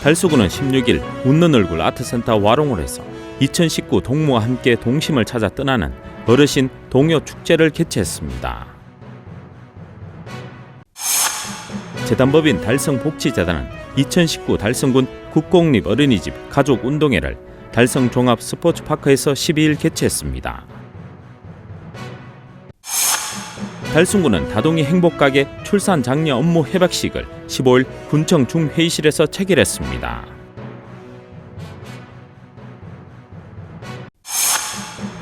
달서구는 16일 웃는 얼굴 아트센터 와롱홀에서 2019 동무와 함께 동심을 찾아 떠나는 어르신 동요 축제를 개최했습니다. 재단법인 달성복지재단은 2019 달성군 국공립 어린이집 가족운동회를 달성 종합스포츠파크에서 12일 개최했습니다. 달성군은 다동이 행복가게 출산 장려 업무 협약식을 15일 군청 중회의실에서 체결했습니다.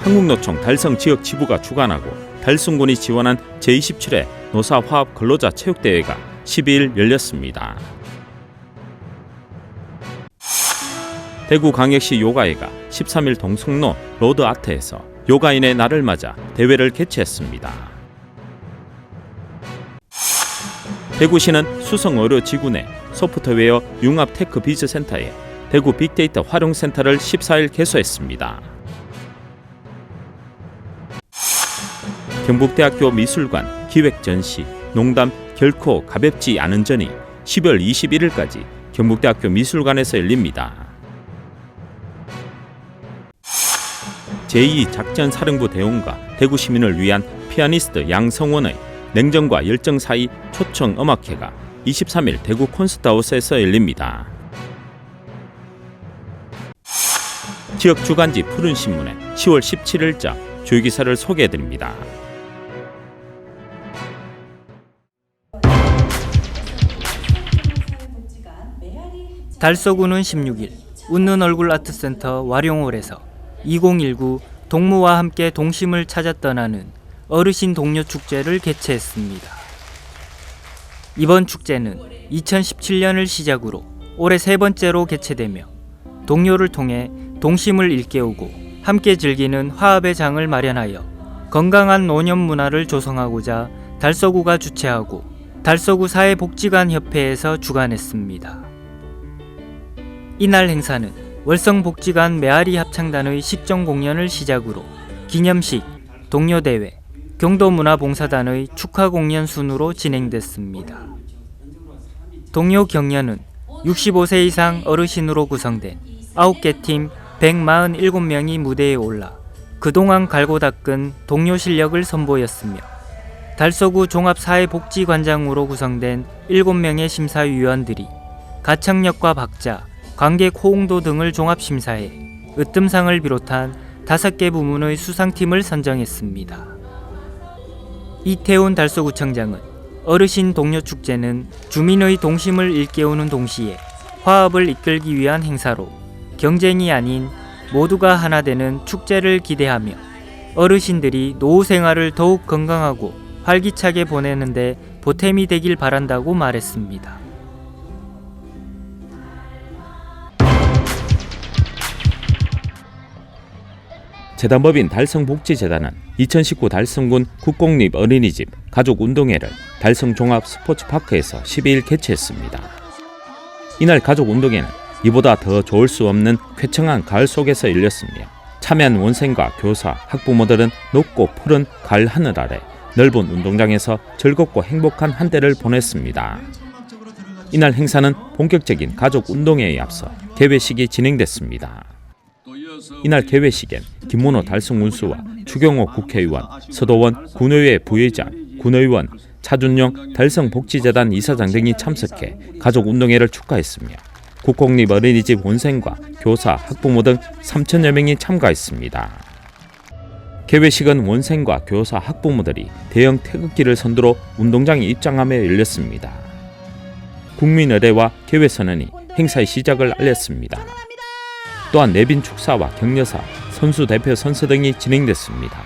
한국노총 달성 지역 지부가 주관하고 달성군이 지원한 제27회 노사화합 근로자 체육대회가 12일 열렸습니다. 대구광역시 요가회가 13일 동성로 로드아트에서 요가인의 날을 맞아 대회를 개최했습니다. 대구시는 수성의료지구 내 소프트웨어 융합테크비즈센터에 대구 빅데이터 활용센터를 14일 개소했습니다. 경북대학교 미술관 기획전시 농담 결코 가볍지 않은 전이 10월 21일까지 경북대학교 미술관에서 열립니다. 제2작전사령부 대원과 대구 시민을 위한 피아니스트 양성원의 냉정과 열정 사이 초청 음악회가 23일 대구 콘서트하우스에서 열립니다. 지역 주간지 푸른신문에 10월 17일자 주요기사를 소개해드립니다. 달서구는 16일 웃는 얼굴 아트센터 와룡홀에서 2019 동무와 함께 동심을 찾아 떠나는 어르신 동료 축제를 개최했습니다. 이번 축제는 2017년을 시작으로 올해 세 번째로 개최되며 동료를 통해 동심을 일깨우고 함께 즐기는 화합의 장을 마련하여 건강한 노년 문화를 조성하고자 달서구가 주최하고 달서구 사회복지관협회에서 주관했습니다. 이날 행사는 월성복지관 메아리 합창단의 식정 공연을 시작으로 기념식, 동료대회, 경도문화봉사단의 축하 공연 순으로 진행됐습니다. 동요 경연은 65세 이상 어르신으로 구성된 9개 팀 147명이 무대에 올라 그동안 갈고 닦은 동요 실력을 선보였으며 달서구 종합사회복지관장으로 구성된 7명의 심사위원들이 가창력과 박자, 관객 호응도 등을 종합심사해 으뜸상을 비롯한 5개 부문의 수상팀을 선정했습니다. 이태훈 달서구청장은 어르신 동료축제는 주민의 동심을 일깨우는 동시에 화합을 이끌기 위한 행사로 경쟁이 아닌 모두가 하나 되는 축제를 기대하며 어르신들이 노후 생활을 더욱 건강하고 활기차게 보내는 데 보탬이 되길 바란다고 말했습니다. 재단법인 달성복지재단은 2019 달성군 국공립 어린이집 가족운동회를 달성종합스포츠파크에서 12일 개최했습니다. 이날 가족운동회는 이보다 더 좋을 수 없는 쾌청한 가을 속에서 열렸으며 참여한 원생과 교사, 학부모들은 높고 푸른 가을 하늘 아래 넓은 운동장에서 즐겁고 행복한 한때를 보냈습니다. 이날 행사는 본격적인 가족운동회에 앞서 개회식이 진행됐습니다. 이날 개회식엔 김문호 달성군수와 추경호 국회의원, 서도원 군의회 부의장, 군의원, 차준용 달성복지재단 이사장 등이 참석해 가족운동회를 축하했으며 국공립 어린이집 원생과 교사, 학부모 등 3천여 명이 참가했습니다. 개회식은 원생과 교사, 학부모들이 대형 태극기를 선두로 운동장에 입장하며 열렸습니다. 국민의례와 개회선언이 행사의 시작을 알렸습니다. 또한 내빈 축사와 격려사, 선수 대표 선서 등이 진행됐습니다.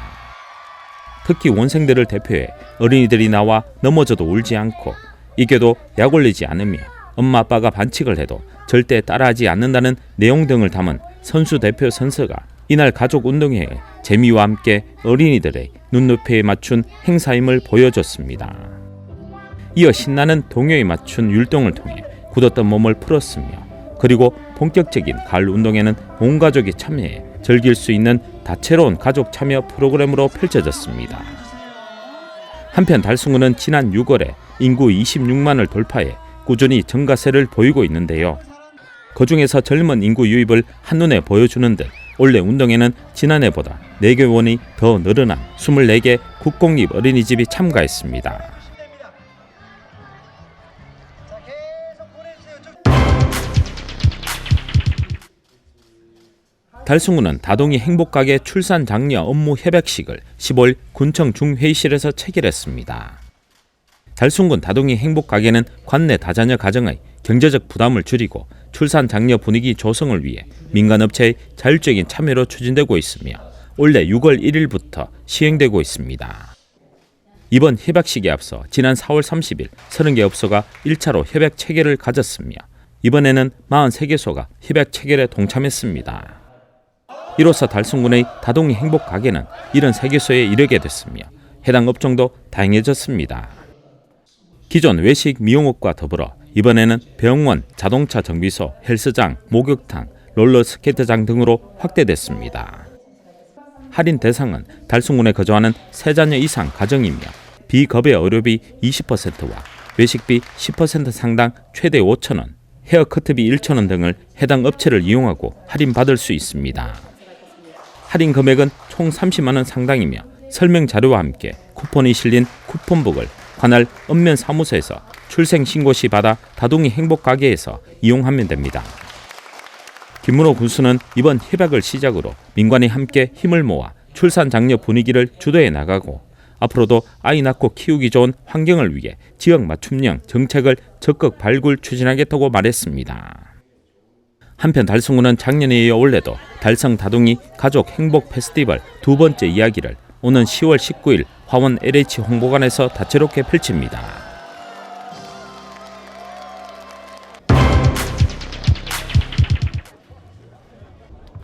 특히 원생들을 대표해 어린이들이 나와 넘어져도 울지 않고 이겨도 약 올리지 않으며 엄마 아빠가 반칙을 해도 절대 따라하지 않는다는 내용 등을 담은 선수 대표 선서가 이날 가족운동회의 재미와 함께 어린이들의 눈높이에 맞춘 행사임을 보여줬습니다. 이어 신나는 동요에 맞춘 율동을 통해 굳었던 몸을 풀었으며 그리고 본격적인 가을 운동회는 온 가족이 참여해 즐길 수 있는 다채로운 가족 참여 프로그램으로 펼쳐졌습니다. 한편 달성구는 지난 6월에 인구 26만을 돌파해 꾸준히 증가세를 보이고 있는데요. 그중에서 젊은 인구 유입을 한눈에 보여주는 듯 올해 운동회는 지난해보다 4개 원이 더 늘어난 24개 국공립 어린이집이 참가했습니다. 달성군은 다동이 행복가게 출산 장려 업무 협약식을 15일 군청 중회의실에서 체결했습니다. 달성군 다동이 행복가게는 관내 다자녀 가정의 경제적 부담을 줄이고 출산 장려 분위기 조성을 위해 민간업체의 자율적인 참여로 추진되고 있으며 올해 6월 1일부터 시행되고 있습니다. 이번 협약식에 앞서 지난 4월 30일 30개 업소가 1차로 협약 체결을 가졌으며 이번에는 43개소가 협약 체결에 동참했습니다. 이로써 달성군의 다동이 행복가게는 73개소에 이르게 됐으며 해당 업종도 다양해졌습니다. 기존 외식 미용업과 더불어 이번에는 병원, 자동차 정비소, 헬스장, 목욕탕, 롤러스케이트장 등으로 확대됐습니다. 할인 대상은 달성군에 거주하는 3자녀 이상 가정이며 비급여 의료비 20%와 외식비 10% 상당 최대 5,000원, 헤어커트비 1,000원 등을 해당 업체를 이용하고 할인받을 수 있습니다. 할인 금액은 총 30만 원 상당이며 설명 자료와 함께 쿠폰이 실린 쿠폰북을 관할 읍면 사무소에서 출생 신고 시 받아 다동이 행복가게에서 이용하면 됩니다. 김문호 군수는 이번 협약을 시작으로 민관이 함께 힘을 모아 출산 장려 분위기를 주도해 나가고 앞으로도 아이 낳고 키우기 좋은 환경을 위해 지역 맞춤형 정책을 적극 발굴 추진하겠다고 말했습니다. 한편 달성군은 작년에 이어 올해도 달성 다동이 가족 행복 페스티벌 두 번째 이야기를 오는 10월 19일 화원 LH 홍보관에서 다채롭게 펼칩니다.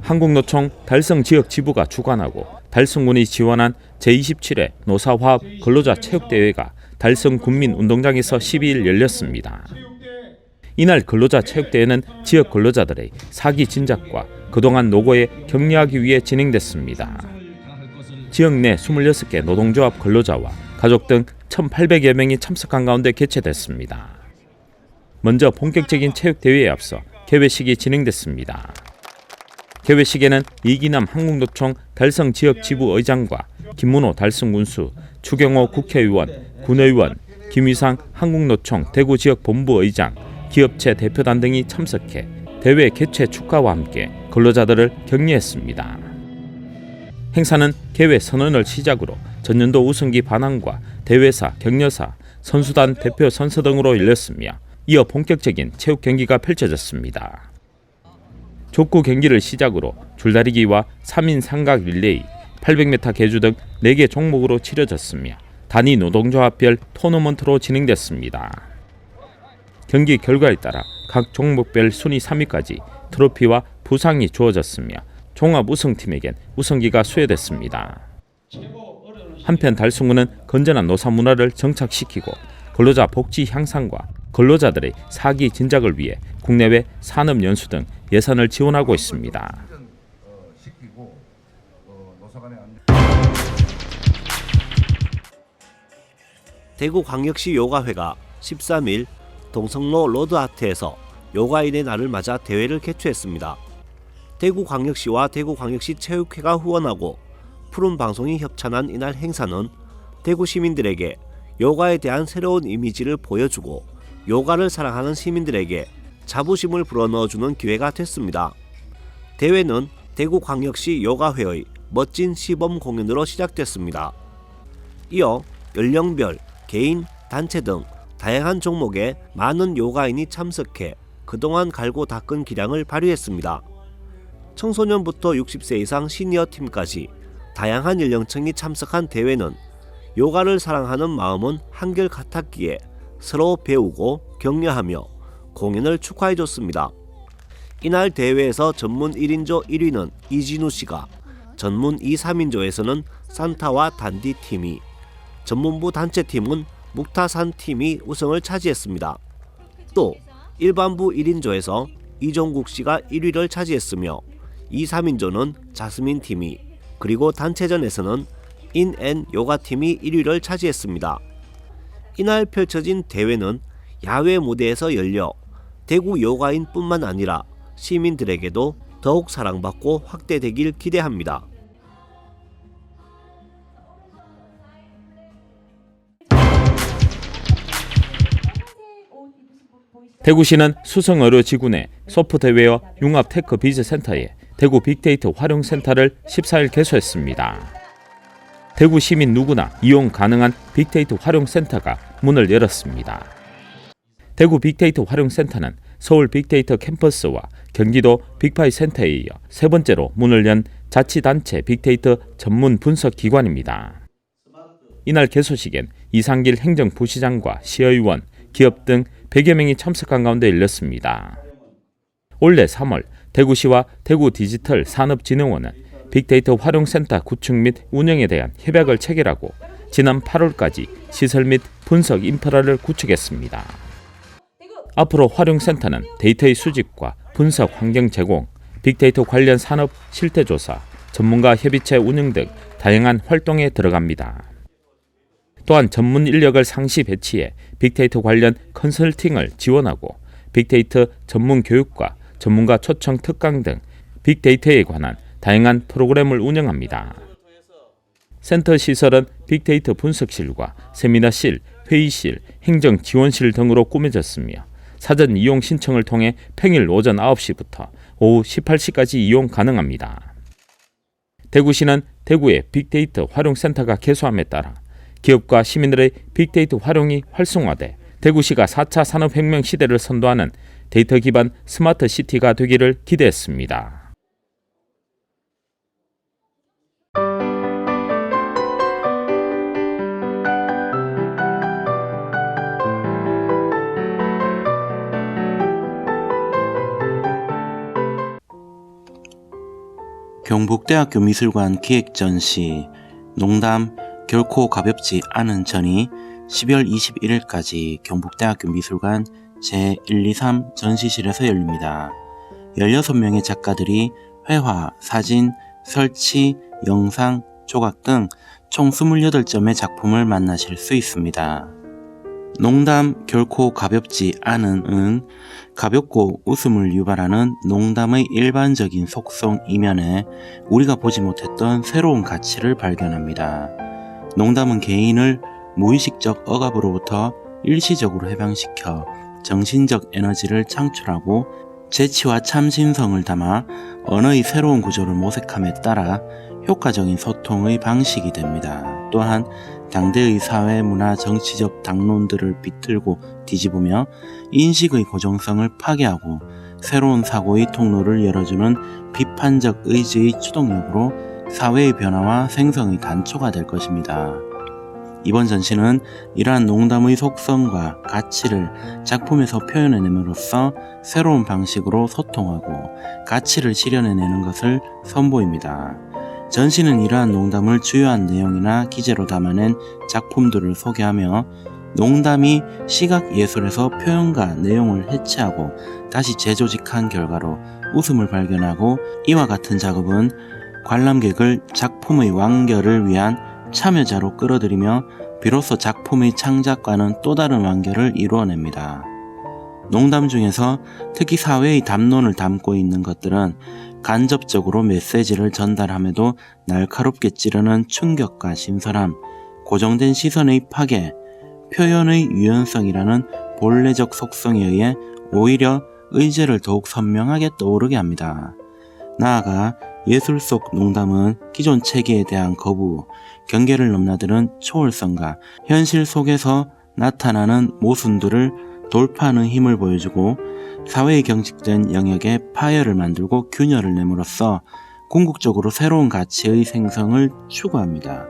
한국노총 달성 지역 지부가 주관하고 달성군이 지원한 제27회 노사화합 근로자 체육대회가 달성 군민운동장에서 12일 열렸습니다. 이날 근로자 체육대회는 지역 근로자들의 사기 진작과 그동안 노고에 격려하기 위해 진행됐습니다. 지역 내 26개 노동조합 근로자와 가족 등 1,800여 명이 참석한 가운데 개최됐습니다. 먼저 본격적인 체육대회에 앞서 개회식이 진행됐습니다. 개회식에는 이기남 한국노총 달성 지역 지부 의장과 김문호 달성 군수, 추경호 국회의원, 군의원, 김위상 한국노총 대구 지역 본부 의장, 기업체 대표단 등이 참석해 대회 개최 축하와 함께 근로자들을 격려했습니다. 행사는 개회 선언을 시작으로 전년도 우승기 반항과 대회사, 격려사, 선수단 대표 선서 등으로 열렸으며 이어 본격적인 체육 경기가 펼쳐졌습니다. 족구 경기를 시작으로 줄다리기와 3인 삼각 릴레이, 800m 계주 등 4개 종목으로 치러졌으며 단위 노동조합별 토너먼트로 진행됐습니다. 경기 결과에 따라 각 종목별 순위 3위까지 트로피와 부상이 주어졌으며 종합 우승팀에겐 우승기가 수여됐습니다. 한편 달성군은 건전한 노사 문화를 정착시키고 근로자 복지 향상과 근로자들의 사기 진작을 위해 국내외 산업연수 등 예산을 지원하고 있습니다. 대구광역시 요가회가 13일 동성로 로드아트에서 요가인의 날을 맞아 대회를 개최했습니다. 대구광역시와 대구광역시 체육회가 후원하고 푸른 방송이 협찬한 이날 행사는 대구 시민들에게 요가에 대한 새로운 이미지를 보여주고 요가를 사랑하는 시민들에게 자부심을 불어넣어주는 기회가 됐습니다. 대회는 대구광역시 요가회의 멋진 시범 공연으로 시작됐습니다. 이어 연령별, 개인, 단체 등 다양한 종목에 많은 요가인이 참석해 그동안 갈고 닦은 기량을 발휘했습니다. 청소년부터 60세 이상 시니어 팀까지 다양한 연령층이 참석한 대회는 요가를 사랑하는 마음은 한결같았기에 서로 배우고 격려하며 공연을 축하해줬습니다. 이날 대회에서 전문 1인조 1위는 이진우 씨가, 전문 2, 3인조에서는 산타와 단디 팀이, 전문부 단체팀은 묵타산 팀이 우승을 차지했습니다. 또 일반부 1인조에서 이종국 씨가 1위를 차지했으며 2, 3인조는 자스민 팀이, 그리고 단체전에서는 인앤 요가 팀이 1위를 차지했습니다. 이날 펼쳐진 대회는 야외 무대에서 열려 대구 요가인뿐만 아니라 시민들에게도 더욱 사랑받고 확대되길 기대합니다. 대구시는 수성의료지구내 소프트웨어 융합 테크 비즈센터에 대구 빅데이터 활용센터를 14일 개소했습니다. 대구 시민 누구나 이용 가능한 빅데이터 활용센터가 문을 열었습니다. 대구 빅데이터 활용센터는 서울 빅데이터 캠퍼스와 경기도 빅파이 센터에 이어 세 번째로 문을 연 자치단체 빅데이터 전문 분석 기관입니다. 이날 개소식엔 이상길 행정부시장과 시의원, 기업 등 100여 명이 참석한 가운데 열렸습니다. 올해 3월 대구시와 대구디지털산업진흥원은 빅데이터 활용센터 구축 및 운영에 대한 협약을 체결하고 지난 8월까지 시설 및 분석 인프라를 구축했습니다. 앞으로 활용센터는 데이터의 수집과 분석 환경 제공, 빅데이터 관련 산업 실태조사, 전문가 협의체 운영 등 다양한 활동에 들어갑니다. 또한 전문 인력을 상시 배치해 빅데이터 관련 컨설팅을 지원하고 빅데이터 전문 교육과 전문가 초청 특강 등 빅데이터에 관한 다양한 프로그램을 운영합니다. 센터 시설은 빅데이터 분석실과 세미나실, 회의실, 행정지원실 등으로 꾸며졌으며 사전 이용 신청을 통해 평일 오전 9시부터 오후 18시까지 이용 가능합니다. 대구시는 대구의 빅데이터 활용센터가 개소함에 따라 기업과 시민들의 빅데이터 활용이 활성화돼 대구시가 4차 산업혁명 시대를 선도하는 데이터 기반 스마트 시티가 되기를 기대했습니다. 경북대학교 미술관 기획전시 농담 결코 가볍지 않은 전이 12월 21일까지 경북대학교 미술관 제123 전시실에서 열립니다. 16명의 작가들이 회화, 사진, 설치, 영상, 조각 등 총 28점의 작품을 만나실 수 있습니다. 농담 결코 가볍지 않은은 가볍고 웃음을 유발하는 농담의 일반적인 속성 이면에 우리가 보지 못했던 새로운 가치를 발견합니다. 농담은 개인을 무의식적 억압으로부터 일시적으로 해방시켜 정신적 에너지를 창출하고 재치와 참신성을 담아 언어의 새로운 구조를 모색함에 따라 효과적인 소통의 방식이 됩니다. 또한 당대의 사회, 문화, 정치적 당론들을 비틀고 뒤집으며 인식의 고정성을 파괴하고 새로운 사고의 통로를 열어주는 비판적 의지의 추동력으로 사회의 변화와 생성의 단초가 될 것입니다. 이번 전시는 이러한 농담의 속성과 가치를 작품에서 표현해냄으로써 새로운 방식으로 소통하고 가치를 실현해내는 것을 선보입니다. 전시는 이러한 농담을 주요한 내용이나 기제로 담아낸 작품들을 소개하며 농담이 시각예술에서 표현과 내용을 해체하고 다시 재조직한 결과로 웃음을 발견하고 이와 같은 작업은 관람객을 작품의 완결을 위한 참여자로 끌어들이며 비로소 작품의 창작과는 또 다른 완결을 이루어냅니다. 농담 중에서 특히 사회의 담론을 담고 있는 것들은 간접적으로 메시지를 전달함에도 날카롭게 찌르는 충격과 신선함, 고정된 시선의 파괴, 표현의 유연성이라는 본래적 속성에 의해 오히려 의제를 더욱 선명하게 떠오르게 합니다. 나아가 예술 속 농담은 기존 체계에 대한 거부, 경계를 넘나드는 초월성과 현실 속에서 나타나는 모순들을 돌파하는 힘을 보여주고 사회에 경직된 영역에 파열을 만들고 균열을 내므로써 궁극적으로 새로운 가치의 생성을 추구합니다.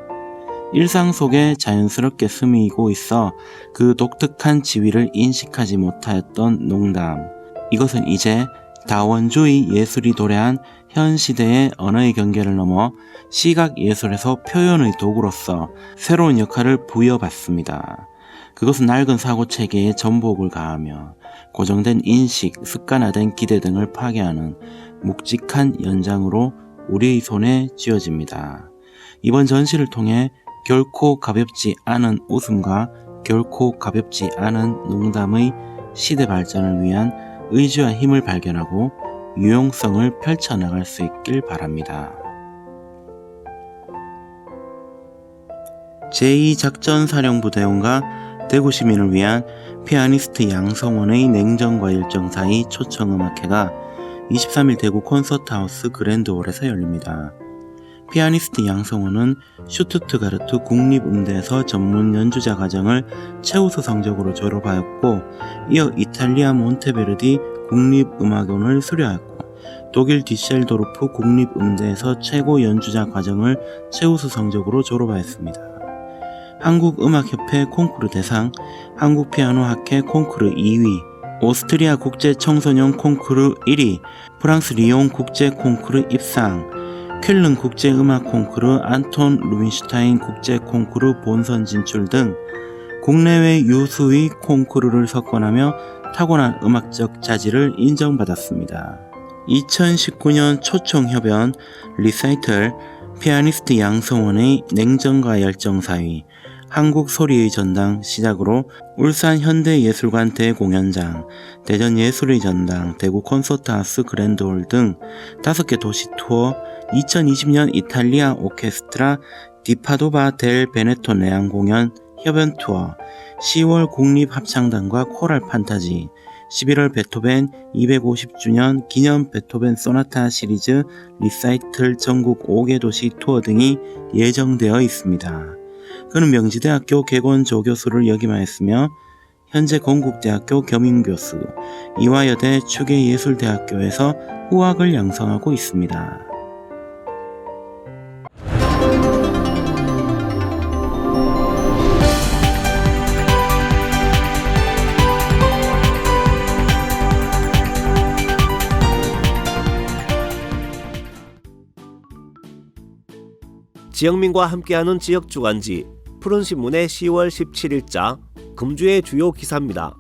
일상 속에 자연스럽게 스미고 있어 그 독특한 지위를 인식하지 못하였던 농담. 이것은 이제 다원주의 예술이 도래한 현 시대의 언어의 경계를 넘어 시각 예술에서 표현의 도구로서 새로운 역할을 부여받습니다. 그것은 낡은 사고체계에 전복을 가하며 고정된 인식, 습관화된 기대 등을 파괴하는 묵직한 연장으로 우리의 손에 쥐어집니다. 이번 전시를 통해 결코 가볍지 않은 웃음과 결코 가볍지 않은 농담의 시대 발전을 위한 의지와 힘을 발견하고 유용성을 펼쳐나갈 수 있길 바랍니다. 제2작전사령부대원과 대구시민을 위한 피아니스트 양성원의 냉정과 열정 사이 초청음악회가 23일 대구 콘서트하우스 그랜드홀에서 열립니다. 피아니스트 양성원은 슈투트가르트 국립음대에서 전문 연주자 과정을 최우수 성적으로 졸업하였고, 이어 이탈리아 몬테베르디 국립음악원을 수료하였고, 독일 디셀도르프 국립음대에서 최고 연주자 과정을 최우수 성적으로 졸업하였습니다. 한국음악협회 콩쿠르 대상, 한국피아노학회 콩쿠르 2위, 오스트리아 국제청소년 콩쿠르 1위, 프랑스 리옹 국제 콩쿠르 입상, 쾰른 국제음악 콩쿠르 안톤 루빈슈타인 국제 콩쿠르 본선 진출 등 국내외 유수의 콩쿠르를 석권하며 타고난 음악적 자질을 인정받았습니다. 2019년 초청협연 리사이틀 피아니스트 양성원의 냉정과 열정 사위, 한국 소리의 전당 시작으로 울산 현대예술관 대공연장, 대전 예술의 전당, 대구 콘서트하우스 그랜드홀 등 5개 도시 투어, 2020년 이탈리아 오케스트라 디파도바 델 베네토 내한 공연 협연 투어, 10월 국립합창단과 코랄 판타지, 11월 베토벤 250주년 기념 베토벤 소나타 시리즈 리사이틀 전국 5개 도시 투어 등이 예정되어 있습니다. 그는 명지대학교 객원조교수를 역임하였으며 현재 건국대학교 겸임교수, 이화여대 추계예술대학교에서 후학을 양성하고 있습니다. 지영민과 함께하는 지역주간지 푸른신문의 10월 17일자 금주의 주요 기사입니다.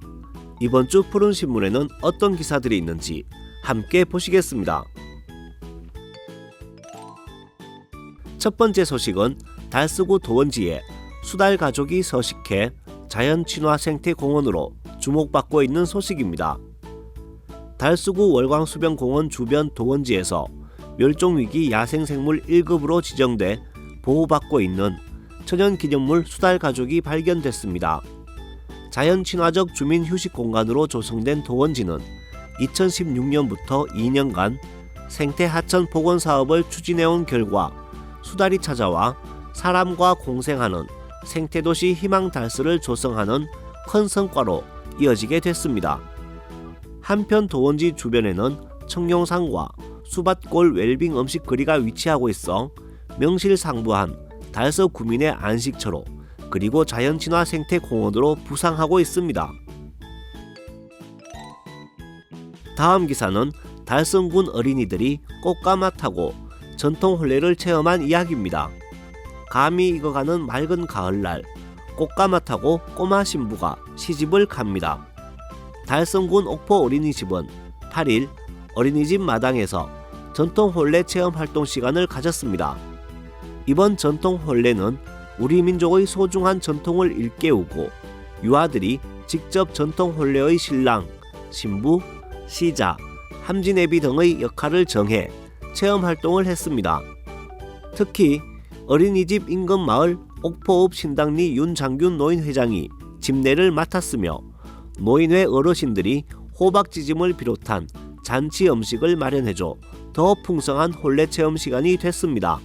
이번 주 푸른신문에는 어떤 기사들이 있는지 함께 보시겠습니다. 첫 번째 소식은 달서구 도원지에 수달 가족이 서식해 자연친화 생태공원으로 주목받고 있는 소식입니다. 달서구 월광수변공원 주변 도원지에서 멸종위기 야생생물 1급으로 지정돼 보호받고 있는 천연기념물 수달가족이 발견됐습니다. 자연친화적 주민 휴식 공간으로 조성된 도원지는 2016년부터 2년간 생태하천 복원 사업을 추진해온 결과 수달이 찾아와 사람과 공생하는 생태도시 희망달서를 조성하는 큰 성과로 이어지게 됐습니다. 한편 도원지 주변에는 청룡산과 수밭골 웰빙 음식 거리가 위치하고 있어 명실상부한 달서 구민의 안식처로 그리고 자연친화 생태공원으로 부상하고 있습니다. 다음 기사는 달성군 어린이들이 꽃가마 타고 전통 혼례를 체험한 이야기입니다. 감이 익어가는 맑은 가을날 꽃가마 타고 꼬마 신부가 시집을 갑니다. 달성군 옥포 어린이집은 8일 어린이집 마당에서 전통 혼례 체험 활동 시간을 가졌습니다. 이번 전통 혼례는 우리 민족의 소중한 전통을 일깨우고 유아들이 직접 전통 혼례의 신랑, 신부, 시자, 함지내비 등의 역할을 정해 체험 활동을 했습니다. 특히 어린이집 인근 마을 옥포읍 신당리 윤장균 노인회장이 집례를 맡았으며 노인회 어르신들이 호박지짐을 비롯한 잔치 음식을 마련해줘 더 풍성한 혼례 체험 시간이 됐습니다.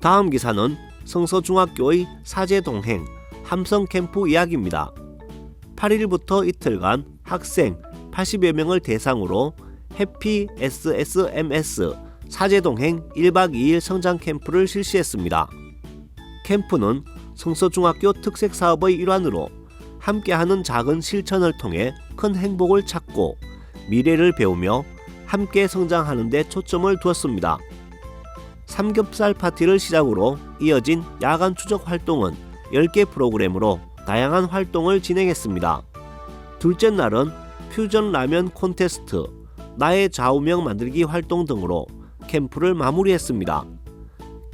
다음 기사는 성서중학교의 사제동행 함성캠프 이야기입니다. 8일부터 이틀간 학생 80여 명을 대상으로 해피 SSMS 사제동행 1박 2일 성장캠프를 실시했습니다. 캠프는 성서중학교 특색사업의 일환으로 함께하는 작은 실천을 통해 큰 행복을 찾고 미래를 배우며 함께 성장하는 데 초점을 두었습니다. 삼겹살 파티를 시작으로 이어진 야간 추적 활동은 10개 프로그램으로 다양한 활동을 진행했습니다. 둘째 날은 퓨전 라면 콘테스트, 나의 좌우명 만들기 활동 등으로 캠프를 마무리했습니다.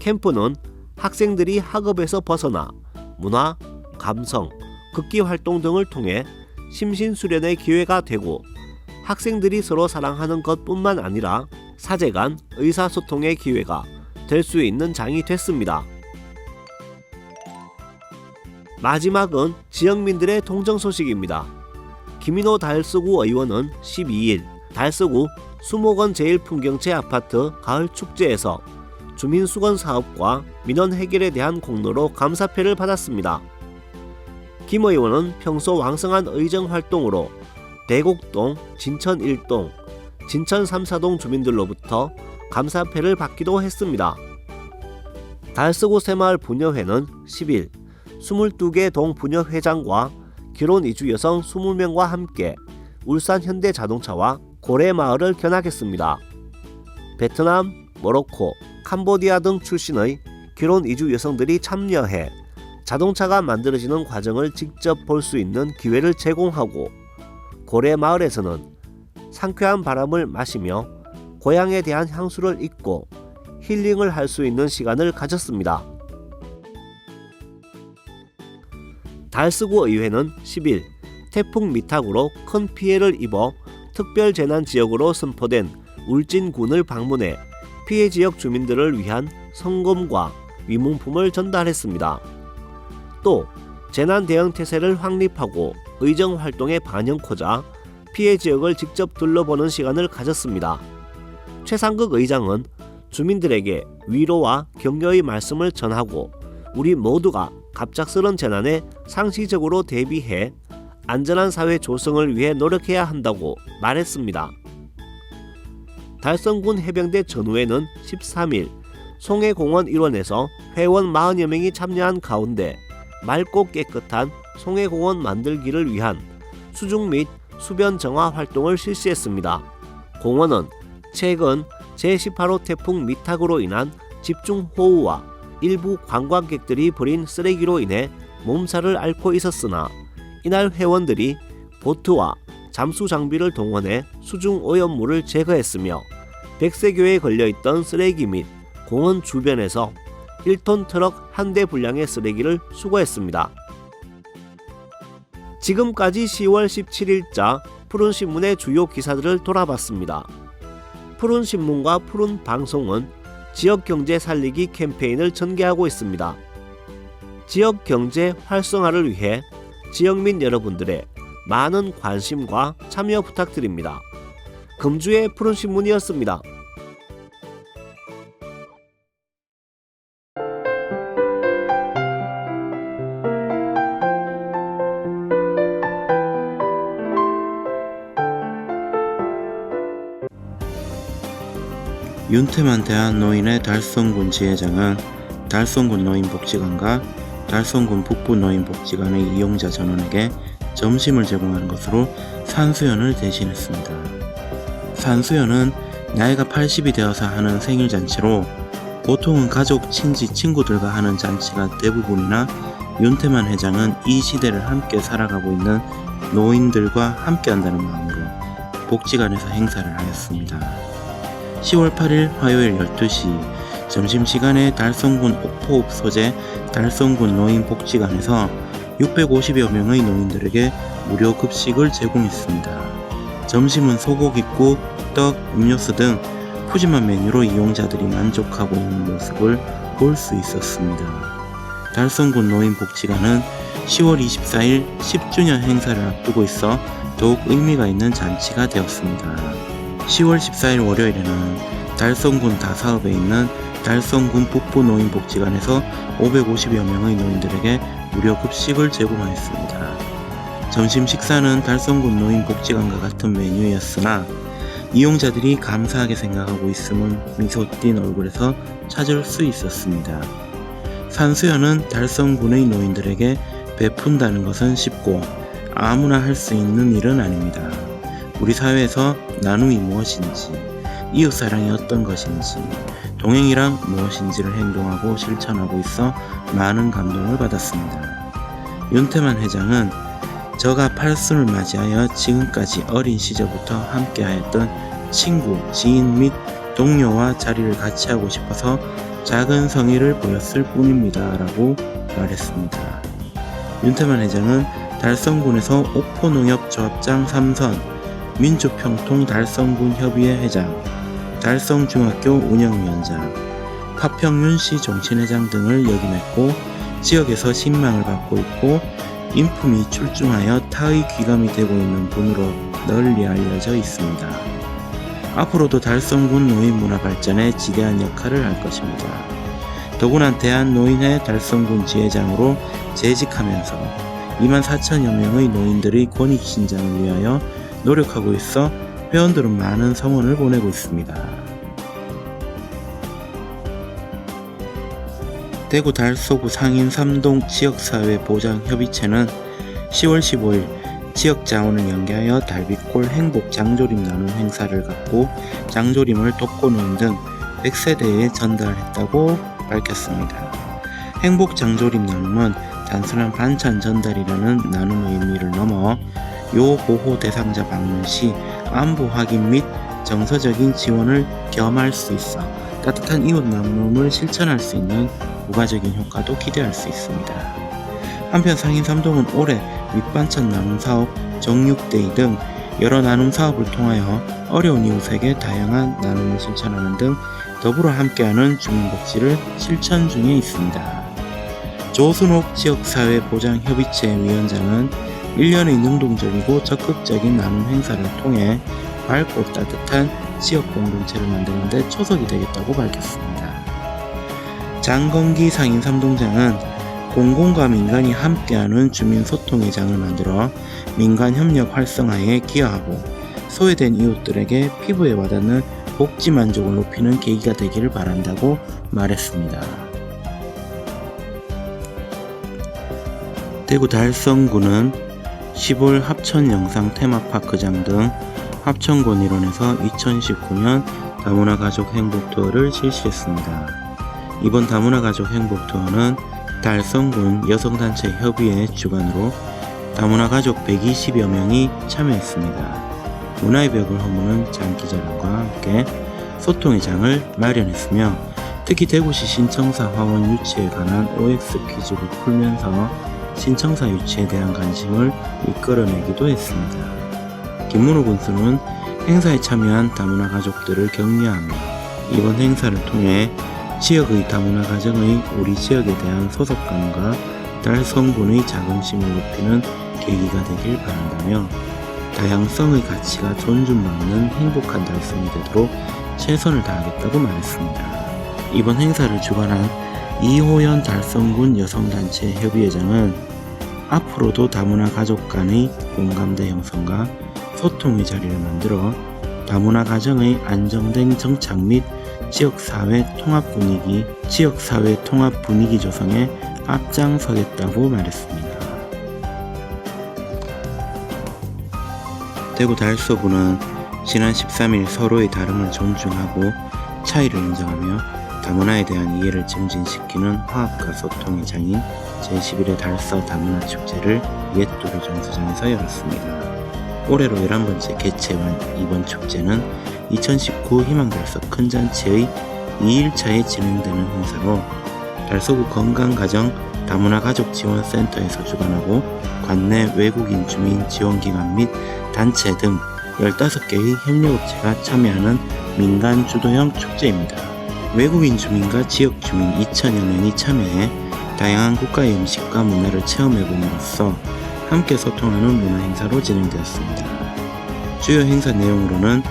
캠프는 학생들이 학업에서 벗어나 문화, 감성, 극기 활동 등을 통해 심신수련의 기회가 되고 학생들이 서로 사랑하는 것뿐만 아니라 사제 간 의사소통의 기회가 될 수 있는 장이 됐습니다. 마지막은 지역민들의 동정 소식입니다. 김인호 달서구 의원은 12일 달서구 수목원 제1풍경채 아파트 가을 축제에서 주민수건 사업과 민원 해결에 대한 공로로 감사패를 받았습니다. 김 의원은 평소 왕성한 의정 활동으로 대곡동, 진천 1동, 진천 3, 4동 주민들로부터 감사패를 받기도 했습니다. 달서구 새마을 부녀회는 10일 22개 동 부녀회장과 결혼 이주 여성 20명과 함께 울산 현대자동차와 고래마을을 견학했습니다. 베트남, 모로코, 캄보디아 등 출신의 결혼 이주 여성들이 참여해 자동차가 만들어지는 과정을 직접 볼 수 있는 기회를 제공하고 고래마을에서는 상쾌한 바람을 마시며 고향에 대한 향수를 잊고 힐링을 할 수 있는 시간을 가졌습니다. 달서구 의회는 10일 태풍 미탁으로 큰 피해를 입어 특별재난지역으로 선포된 울진군을 방문해 피해 지역 주민들을 위한 성금과 위문품을 전달했습니다. 또 재난 대응 태세를 확립하고 의정 활동에 반영코자 피해 지역을 직접 둘러보는 시간을 가졌습니다. 최상극 의장은 주민들에게 위로와 격려의 말씀을 전하고 우리 모두가 갑작스런 재난에 상시적으로 대비해 안전한 사회 조성을 위해 노력해야 한다고 말했습니다. 달성군 해병대 전우회는 13일 송해공원 일원에서 회원 40여 명이 참여한 가운데 맑고 깨끗한 송해공원 만들기를 위한 수중 및 수변 정화 활동을 실시했습니다. 공원은 최근 제18호 태풍 미탁으로 인한 집중호우와 일부 관광객들이 버린 쓰레기로 인해 몸살을 앓고 있었으나 이날 회원들이 보트와 잠수 장비를 동원해 수중 오염물을 제거했으며 백세교에 걸려있던 쓰레기 및 공원 주변에서 1톤 트럭 한 대 분량의 쓰레기를 수거했습니다. 지금까지 10월 17일자 푸른신문의 주요 기사들을 돌아봤습니다. 푸른신문과 푸른방송은 지역경제 살리기 캠페인을 전개하고 있습니다. 지역경제 활성화를 위해 지역민 여러분들의 많은 관심과 참여 부탁드립니다. 금주의 푸른신문이었습니다. 윤태만 대한노인의 달성군 지회장은 달성군 노인복지관과 달성군 북부노인복지관의 이용자 전원에게 점심을 제공하는 것으로 산수연을 대신했습니다. 산수연은 나이가 80이 되어서 하는 생일잔치로 보통은 가족, 친지, 친구들과 하는 잔치가 대부분이나 윤태만 회장은 이 시대를 함께 살아가고 있는 노인들과 함께 한다는 마음으로 복지관에서 행사를 하였습니다. 10월 8일 화요일 12시 점심시간에 달성군 옥포읍 소재 달성군 노인복지관에서 650여 명의 노인들에게 무료 급식을 제공했습니다. 점심은 소고기국, 떡, 음료수 등 푸짐한 메뉴로 이용자들이 만족하고 있는 모습을 볼 수 있었습니다. 달성군 노인복지관은 10월 24일 10주년 행사를 앞두고 있어 더욱 의미가 있는 잔치가 되었습니다. 10월 14일 월요일에는 달성군 다사읍에 있는 달성군 북부노인복지관에서 550여 명의 노인들에게 무료 급식을 제공하였습니다. 점심 식사는 달성군 노인복지관과 같은 메뉴였으나 이용자들이 감사하게 생각하고 있음은 미소 띈 얼굴에서 찾을 수 있었습니다. 산수연은 달성군의 노인들에게 베푼다는 것은 쉽고 아무나 할 수 있는 일은 아닙니다. 우리 사회에서 나눔이 무엇인지, 이웃사랑이 어떤 것인지, 동행이란 무엇인지를 행동하고 실천하고 있어 많은 감동을 받았습니다. 윤태만 회장은 저가 팔순을 맞이하여 지금까지 어린 시절부터 함께하였던 친구, 지인 및 동료와 자리를 같이 하고 싶어서 작은 성의를 보였을 뿐입니다 라고 말했습니다. 윤태만 회장은 달성군에서 옥포농협조합장 3선, 민주평통 달성군 협의회 회장, 달성중학교 운영위원장, 파평윤시 종친회장 등을 역임했고 지역에서 신망을 받고 있고 인품이 출중하여 타의 귀감이 되고 있는 분으로 널리 알려져 있습니다. 앞으로도 달성군 노인 문화 발전에 지대한 역할을 할 것입니다. 더구나 대한노인회 달성군 지회장으로 재직하면서 24,000여 명의 노인들의 권익신장을 위하여 노력하고 있어 회원들은 많은 성원을 보내고 있습니다. 대구 달서구 상인 3동 지역사회보장협의체는 10월 15일 지역자원을 연계하여 달빛골 행복 장조림 나눔 행사를 갖고 장조림을 독거노인 등 100세대에 전달했다고 밝혔습니다. 행복 장조림 나눔은 단순한 반찬 전달이라는 나눔의 의미를 넘어 요보호 대상자 방문 시 안부 확인 및 정서적인 지원을 겸할 수 있어 따뜻한 이웃 나눔을 실천할 수 있는 부가적인 효과도 기대할 수 있습니다. 한편 상인 3동은 올해 밑반찬 나눔 사업, 정육데이 등 여러 나눔 사업을 통하여 어려운 이웃에게 다양한 나눔을 실천하는 등 더불어 함께하는 주민복지를 실천 중에 있습니다. 조순옥 지역사회보장협의체 위원장은 1년의 능동적이고 적극적인 나눔 행사를 통해 밝고 따뜻한 지역 공동체를 만드는 데 초석이 되겠다고 밝혔습니다. 장건기 상인 3동장은 공공과 민간이 함께하는 주민소통의 장을 만들어 민간 협력 활성화에 기여하고 소외된 이웃들에게 피부에 와닿는 복지 만족을 높이는 계기가 되기를 바란다고 말했습니다. 대구 달성구는 10월 합천 영상 테마파크장 등 합천군 일원에서 2019년 다문화 가족 행복 투어를 실시했습니다. 이번 다문화 가족 행복 투어는 달성군 여성단체 협의회 주관으로 다문화 가족 120여 명이 참여했습니다. 문화의 벽을 허무는 장기자랑과 함께 소통의 장을 마련했으며 특히 대구시 신청사 화원 유치에 관한 OX 퀴즈를 풀면서 신청사 유치에 대한 관심을 이끌어내기도 했습니다. 김문호 군수는 행사에 참여한 다문화 가족들을 격려하며 이번 행사를 통해 지역의 다문화 가정의 우리 지역에 대한 소속감과 달성군의 자긍심을 높이는 계기가 되길 바란다며 다양성의 가치가 존중받는 행복한 달성이 되도록 최선을 다하겠다고 말했습니다. 이번 행사를 주관한 이호연 달성군 여성단체 협의회장은 앞으로도 다문화 가족 간의 공감대 형성과 소통의 자리를 만들어 다문화 가정의 안정된 정착 및 지역사회 통합 분위기 조성에 앞장서겠다고 말했습니다. 대구 달서구는 지난 13일 서로의 다름을 존중하고 차이를 인정하며 다문화에 대한 이해를 증진시키는 화합과 소통의 장인 제11회 달서 다문화 축제를 옛도로 정수장에서 열었습니다. 올해로 11번째 개최한 이번 축제는 2019 희망달서 큰잔치의 2일차에 진행되는 행사로 달서구 건강가정 다문화 가족지원센터에서 주관하고 관내 외국인 주민 지원기관 및 단체 등 15개의 협력업체가 참여하는 민간 주도형 축제입니다. 외국인 주민과 지역 주민 2,000여 명이 참여해 다양한 국가의 음식과 문화를 체험해봄으로써 함께 소통하는 문화 행사로 진행되었습니다. 주요 행사 내용으로는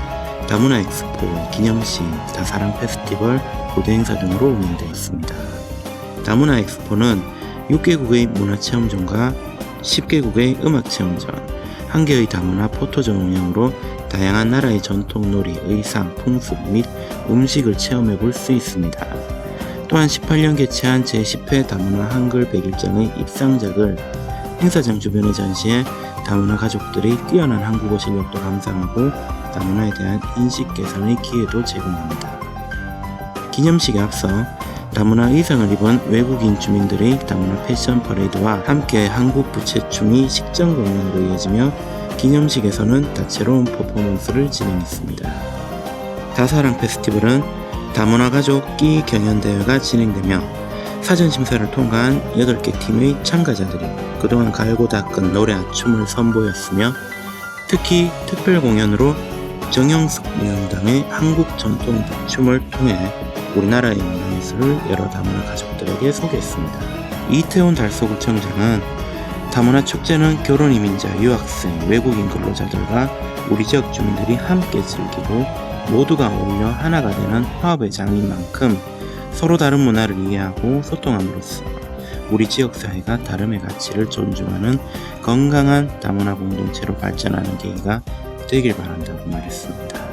다문화 엑스포, 기념식, 다사랑 페스티벌, 고대 행사 등으로 운영되었습니다. 다문화 엑스포는 6개국의 문화체험존과 10개국의 음악체험존, 1개의 다문화 포토존 운영으로 다양한 나라의 전통 놀이, 의상, 풍습 및 음식을 체험해 볼 수 있습니다. 또한 18년 개최한 제10회 다문화 한글 100일장의 입상작을 행사장 주변에 전시해 다문화 가족들의 뛰어난 한국어 실력도 감상하고 다문화에 대한 인식 개선의 기회도 제공합니다. 기념식에 앞서 다문화 의상을 입은 외국인 주민들의 다문화 패션 퍼레이드와 함께 한국 부채춤이 식전 공연으로 이어지며 기념식에서는 다채로운 퍼포먼스를 진행했습니다. 다사랑 페스티벌은 다문화 가족 끼 경연대회가 진행되며 사전 심사를 통과한 8개 팀의 참가자들이 그동안 갈고 닦은 노래와 춤을 선보였으며 특히 특별 공연으로 정영숙 위원장의 한국 전통 춤을 통해 우리나라의 문화예술을 여러 다문화 가족들에게 소개했습니다. 이태원 달서구청장은 다문화 축제는 결혼 이민자, 유학생, 외국인 근로자들과 우리 지역 주민들이 함께 즐기고 모두가 어울려 하나가 되는 화합의 장인 만큼 서로 다른 문화를 이해하고 소통함으로써 우리 지역사회가 다름의 가치를 존중하는 건강한 다문화 공동체로 발전하는 계기가 되길 바란다고 말했습니다.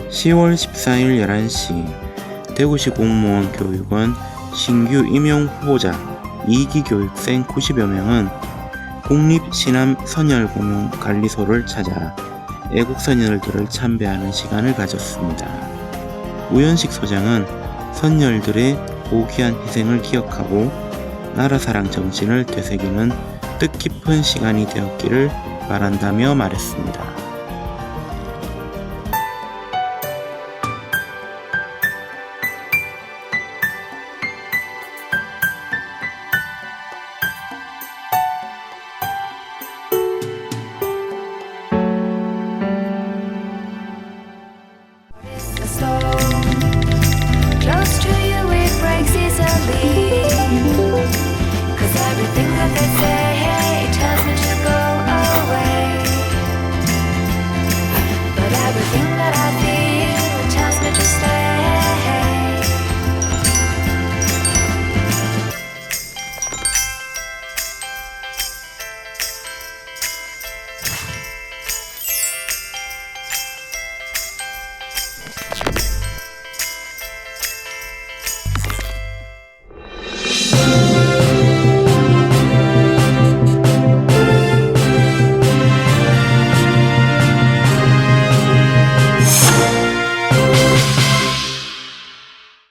10월 14일 11시 대구시 공무원 교육원 신규 임용 후보자 2기 교육생 90여 명은 국립시남 선열공용관리소를 찾아 애국 선열들을 참배하는 시간을 가졌습니다. 우현식 소장은 선열들의 고귀한 희생을 기억하고 나라사랑 정신을 되새기는 뜻깊은 시간이 되었기를 바란다며 말했습니다.